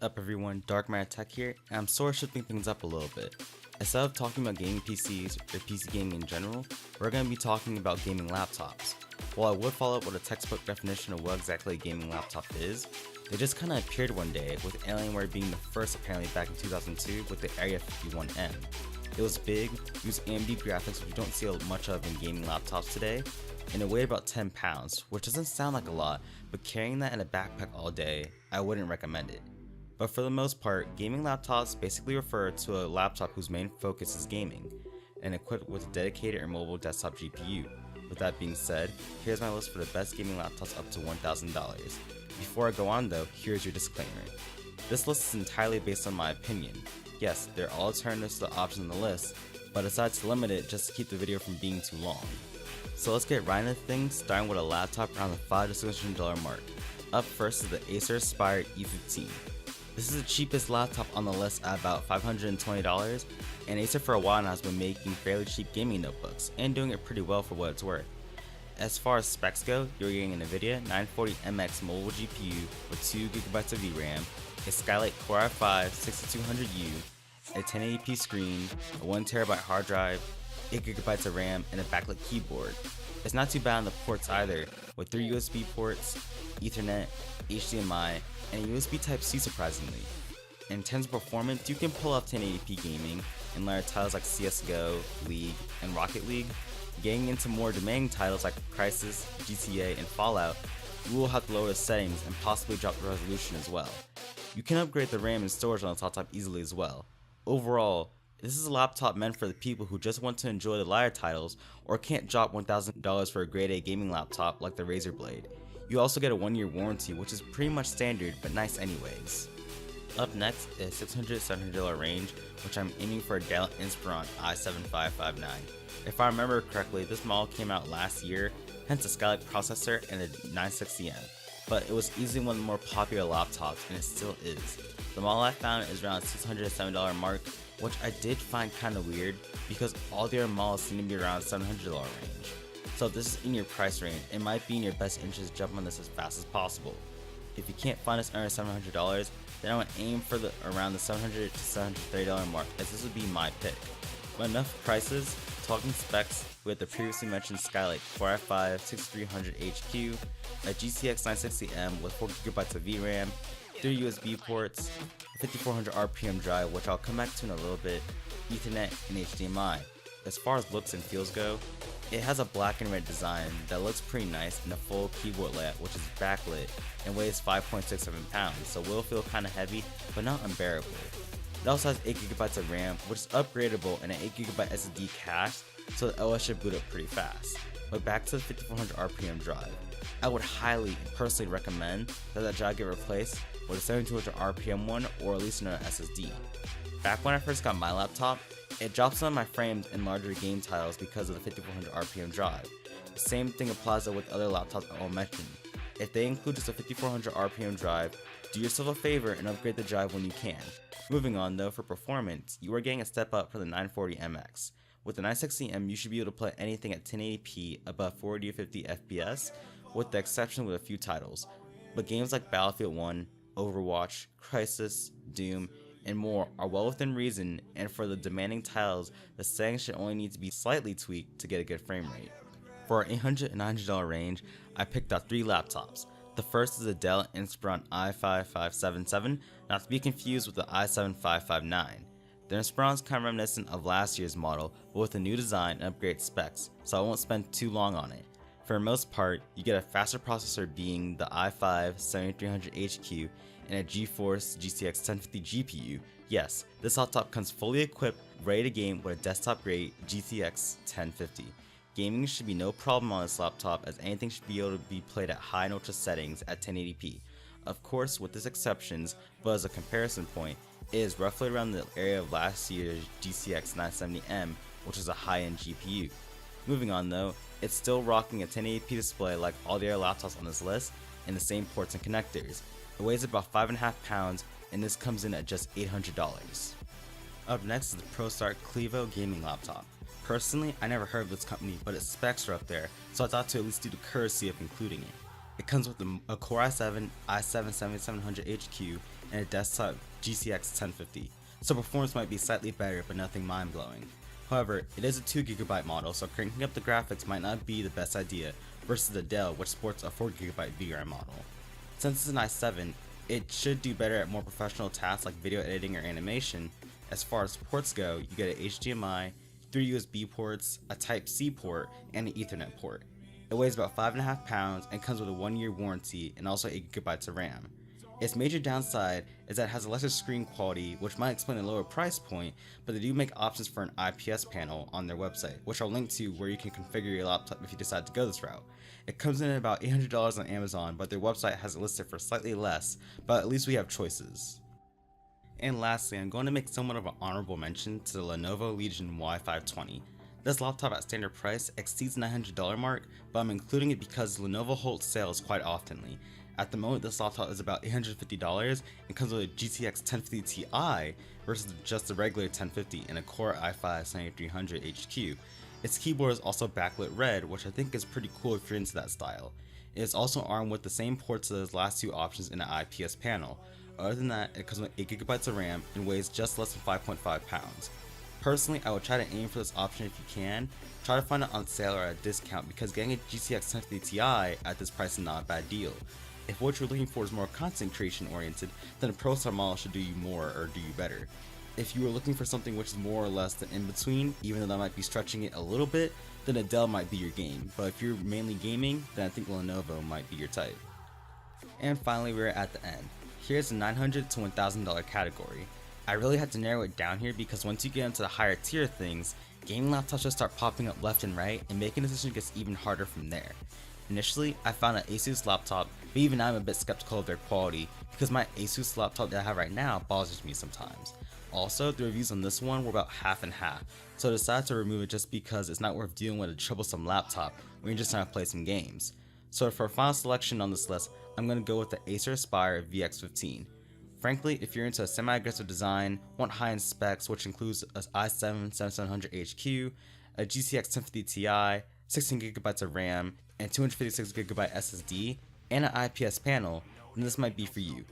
Up everyone, Dark Matter Tech here, and I'm sort of shifting things up a little bit. Instead of talking about gaming PCs or PC gaming in general, we're going to be talking about gaming laptops. While I would follow up with a textbook definition of what exactly a gaming laptop is, they just kinda appeared one day, with Alienware being the first apparently back in 2002 with the Area 51M. It was big, used AMD graphics which you don't see much of in gaming laptops today, and it weighed about 10 pounds, which doesn't sound like a lot, but carrying that in a backpack all day, I wouldn't recommend it. But for the most part, gaming laptops basically refer to a laptop whose main focus is gaming, and equipped with a dedicated or mobile desktop GPU. With that being said, here's my list for the best gaming laptops up to $1,000. Before I go on though, here's your disclaimer. This list is entirely based on my opinion. Yes, there are alternatives to the options on the list, but I decided to limit it just to keep the video from being too long. So let's get right into things, starting with a laptop around the $500 to $600 mark. Up first is the Acer Aspire E15. This is the cheapest laptop on the list at about $520, and Acer for a while now has been making fairly cheap gaming notebooks, and doing it pretty well for what it's worth. As far as specs go, you're getting a NVIDIA 940MX mobile GPU with 2GB of VRAM, a Skylake Core i5 6200U, a 1080p screen, a 1TB hard drive, 8GB of RAM, and a backlit keyboard. It's not too bad on the ports either, with 3 USB ports, Ethernet, HDMI, and a USB Type-C surprisingly. In terms of performance, you can pull off 1080p gaming and layer titles like CSGO, League, and Rocket League. Getting into more demanding titles like Crysis, GTA, and Fallout, you will have to lower the settings and possibly drop the resolution as well. You can upgrade the RAM and storage on the laptop easily as well. Overall, this is a laptop meant for the people who just want to enjoy the lighter titles or can't drop $1,000 for a grade A gaming laptop like the Razer Blade. You also get a 1-year warranty, which is pretty much standard but nice anyways. Up next is $600 to $700 range, which I'm aiming for a Dell Inspiron i7-5559. If I remember correctly, this model came out last year, hence a Skylake processor and a 960M, but it was easily one of the more popular laptops, and it still is. The model I found is around $600 to $700 mark, which I did find kinda weird because all the other models seem to be around $700 range. So if this is in your price range, it might be in your best interest to jump on this as fast as possible. If you can't find this under $700, then I would aim for around the $700 to $730 mark, as this would be my pick. But enough prices, talking specs, we have the previously mentioned Skylake Core i5 6300HQ, a GTX 960M with 4GB of VRAM, 3 USB ports, a 5400 RPM drive which I'll come back to in a little bit, Ethernet, and HDMI. As far as looks and feels go, it has a black and red design that looks pretty nice and a full keyboard layout which is backlit and weighs 5.67 pounds, so will feel kinda heavy but not unbearable. It also has 8GB of RAM, which is upgradable, and an 8GB SSD cache, so the OS should boot up pretty fast. But back to the 5400 RPM drive. I would highly and personally recommend that drive get replaced with a 7200 RPM one, or at least another SSD. Back when I first got my laptop, it dropped some of my frames in larger game titles because of the 5400 RPM drive. The same thing applies with other laptops I will mention. If they include just a 5400 RPM drive, do yourself a favor and upgrade the drive when you can. Moving on though, for performance, you are getting a step up for the 940MX. With the 960M, you should be able to play anything at 1080p above 40 to 50 FPS, with the exception with a few titles. But games like Battlefield 1, Overwatch, Crysis, Doom, and more are well within reason, and for the demanding titles, the settings should only need to be slightly tweaked to get a good frame rate. For our $800 and $900 range, I picked out 3 laptops. The first is the Dell Inspiron i5577, not to be confused with the i7-5559. The Inspiron is kind of reminiscent of last year's model, but with a new design and upgraded specs, so I won't spend too long on it. For the most part, you get a faster processor being the i5-7300HQ and a GeForce GTX 1050 GPU. Yes, this laptop comes fully equipped, ready to game with a desktop-grade GTX 1050. Gaming should be no problem on this laptop, as anything should be able to be played at high and ultra settings at 1080p. Of course, with this exceptions, but as a comparison point, it is roughly around the area of last year's GTX 970M, which is a high-end GPU. Moving on though, it's still rocking a 1080p display like all the other laptops on this list, and the same ports and connectors. It weighs about 5.5 pounds, and this comes in at just $800. Up next is the Prostar Clevo gaming laptop. Personally, I never heard of this company, but its specs are up there, so I thought to at least do the courtesy of including it. It comes with a Core i7 7700HQ and a desktop GTX 1050, so performance might be slightly better but nothing mind-blowing. However, it is a 2GB model, so cranking up the graphics might not be the best idea versus the Dell, which sports a 4GB VRAM model. Since it's an i7, it should do better at more professional tasks like video editing or animation. As far as ports go, you get an HDMI, 3 USB ports, a Type-C port, and an Ethernet port. It weighs about 5.5 pounds and comes with a 1-year warranty and also 8GB of RAM. Its major downside is that it has a lesser screen quality, which might explain the lower price point, but they do make options for an IPS panel on their website, which I'll link to, where you can configure your laptop if you decide to go this route. It comes in at about $800 on Amazon, but their website has it listed for slightly less, but at least we have choices. And lastly, I'm going to make somewhat of an honorable mention to the Lenovo Legion Y520. This laptop at standard price exceeds the $900 mark, but I'm including it because Lenovo holds sales quite oftenly. At the moment, this laptop is about $850 and comes with a GTX 1050 Ti versus just the regular 1050 and a Core i5-7300 HQ. Its keyboard is also backlit red, which I think is pretty cool if you're into that style. It is also armed with the same ports as those last two options in an IPS panel. Other than that, it comes with 8GB of RAM and weighs just less than 5.5 pounds. Personally, I would try to aim for this option if you can. Try to find it on sale or at a discount, because getting a GTX 1050 Ti at this price is not a bad deal. If what you're looking for is more content creation oriented, then a Prostar model should do you more or do you better. If you are looking for something which is more or less the in-between, even though that might be stretching it a little bit, then a Dell might be your game. But if you're mainly gaming, then I think Lenovo might be your type. And finally, we're at the end. Here's the $900 to $1,000 category. I really had to narrow it down here because once you get into the higher tier things, gaming laptops just start popping up left and right, and making a decision gets even harder from there. Initially, I found an Asus laptop, but even now I'm a bit skeptical of their quality because my Asus laptop that I have right now bothers me sometimes. Also, the reviews on this one were about half and half, so I decided to remove it just because it's not worth dealing with a troublesome laptop when you're just trying to play some games. So for a final selection on this list, I'm going to go with the Acer Aspire VX15. Frankly, if you're into a semi-aggressive design, want high-end specs, which includes an i7-7700 HQ, a GTX 1050 Ti, 16GB of RAM, and 256GB SSD, and an IPS panel, then this might be for you.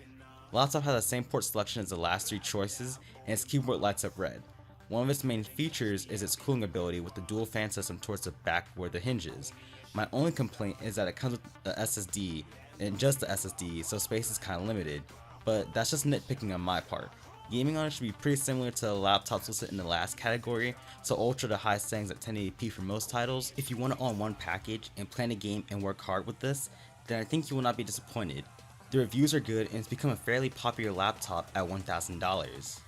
The laptop has the same port selection as the last three choices, and its keyboard lights up red. One of its main features is its cooling ability with the dual fan system towards the back where the hinge is. My only complaint is that it comes with the SSD, and just the SSD, so space is kinda limited, but that's just nitpicking on my part. Gaming on it should be pretty similar to the laptops listed in the last category, so ultra to high settings at 1080p for most titles. If you want it all in one package and plan a game and work hard with this, then I think you will not be disappointed. The reviews are good and it's become a fairly popular laptop at $1,000.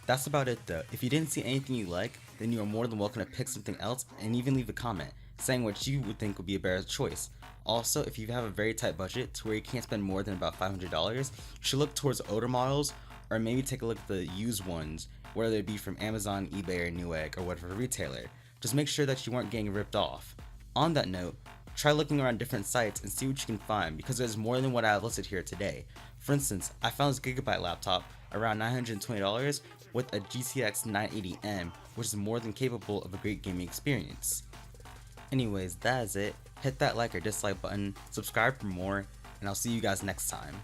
That's about it though. If you didn't see anything you like, then you are more than welcome to pick something else and even leave a comment saying what you would think would be a better choice. Also, if you have a very tight budget to where you can't spend more than about $500, you should look towards older models, or maybe take a look at the used ones, whether it be from Amazon, eBay, or Newegg, or whatever retailer. Just make sure that you aren't getting ripped off. On that note, try looking around different sites and see what you can find, because there's more than what I have listed here today. For instance, I found this Gigabyte laptop around $920 with a GTX 980M, which is more than capable of a great gaming experience. Anyways, that is it. Hit that like or dislike button, subscribe for more, and I'll see you guys next time.